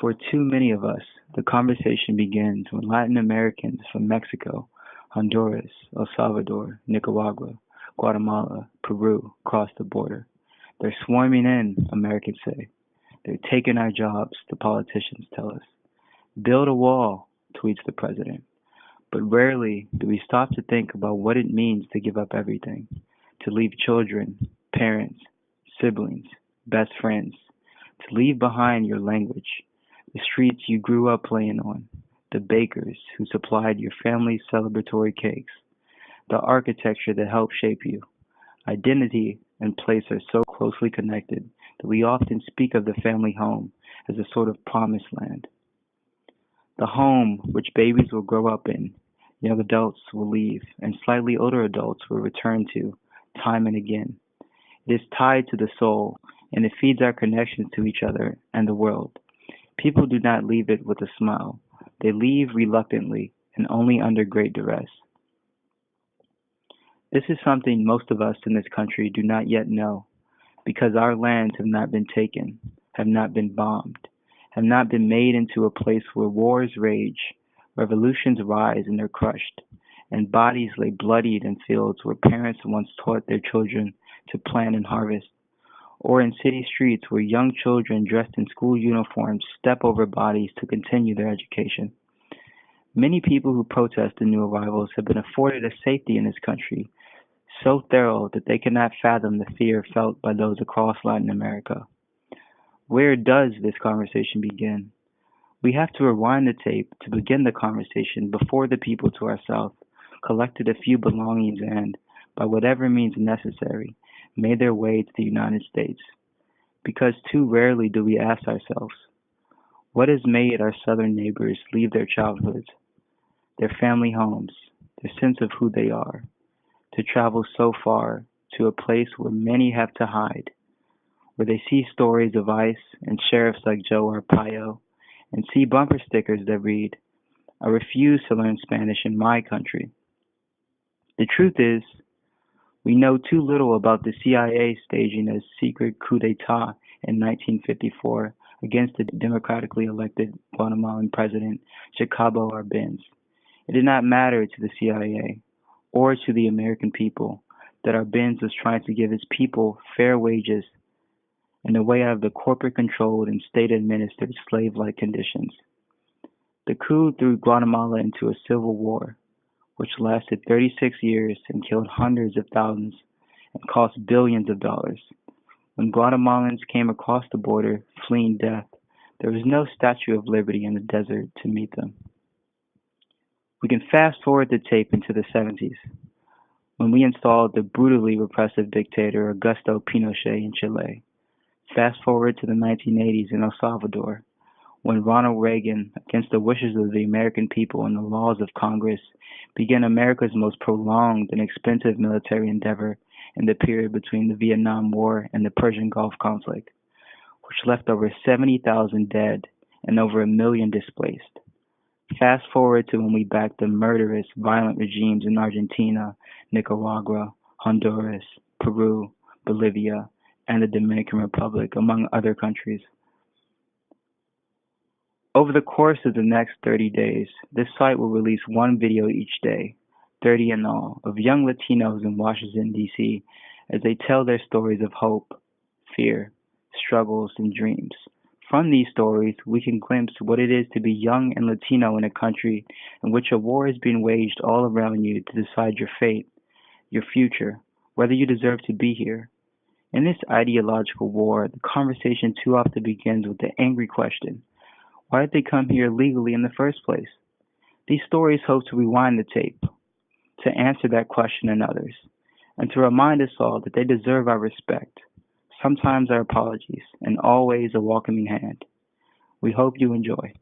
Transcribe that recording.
For too many of us, the conversation begins when Latin Americans from Mexico, Honduras, El Salvador, Nicaragua, Guatemala, Peru cross the border. They're swarming in, Americans say. They're taking our jobs, the politicians tell us. Build a wall, tweets the president. But rarely do we stop to think about what it means to give up everything, to leave children, parents, siblings, best friends, to leave behind your language, the streets you grew up playing on, the bakers who supplied your family's celebratory cakes, the architecture that helped shape you. Identity and place are so closely connected that we often speak of the family home as a sort of promised land. The home which babies will grow up in, young adults will leave, and slightly older adults will return to, time and again. It is tied to the soul, and it feeds our connections to each other and the world. People do not leave it with a smile. They leave reluctantly and only under great duress. This is something most of us in this country do not yet know, because our lands have not been taken, have not been bombed, have not been made into a place where wars rage, revolutions rise and are crushed, and bodies lay bloodied in fields where parents once taught their children to plant and harvest, or in city streets where young children dressed in school uniforms step over bodies to continue their education. Many people who protest the new arrivals have been afforded a safety in this country so thorough that they cannot fathom the fear felt by those across Latin America. Where does this conversation begin? We have to rewind the tape to begin the conversation before the people to our south collected a few belongings and, by whatever means necessary, made their way to the United States. Because too rarely do we ask ourselves, what has made our southern neighbors leave their childhoods, their family homes, their sense of who they are, to travel so far to a place where many have to hide, where they see stories of ICE and sheriffs like Joe Arpaio, and see bumper stickers that read, I refuse to learn Spanish in my country. The truth is, we know too little about the CIA staging a secret coup d'etat in 1954 against the democratically elected Guatemalan president, Jacobo Arbenz. It did not matter to the CIA or to the American people that Arbenz was trying to give his people fair wages and a way out of the corporate-controlled and state-administered slave-like conditions. The coup threw Guatemala into a civil war, which lasted 36 years and killed hundreds of thousands and cost billions of dollars. When Guatemalans came across the border fleeing death, there was no Statue of Liberty in the desert to meet them. We can fast forward the tape into the 70s, when we installed the brutally repressive dictator Augusto Pinochet in Chile. Fast forward to the 1980s in El Salvador, when Ronald Reagan, against the wishes of the American people and the laws of Congress, began America's most prolonged and expensive military endeavor in the period between the Vietnam War and the Persian Gulf conflict, which left over 70,000 dead and over 1 million displaced. Fast forward to when we backed the murderous, violent regimes in Argentina, Nicaragua, Honduras, Peru, Bolivia, and the Dominican Republic, among other countries. Over the course of the next 30 days, this site will release one video each day, 30 in all, of young Latinos in Washington, D.C., as they tell their stories of hope, fear, struggles, and dreams. From these stories, we can glimpse what it is to be young and Latino in a country in which a war is being waged all around you to decide your fate, your future, whether you deserve to be here. In this ideological war, the conversation too often begins with the angry question, why did they come here legally in the first place? These stories hope to rewind the tape, to answer that question and others, and to remind us all that they deserve our respect, sometimes our apologies, and always a welcoming hand. We hope you enjoy.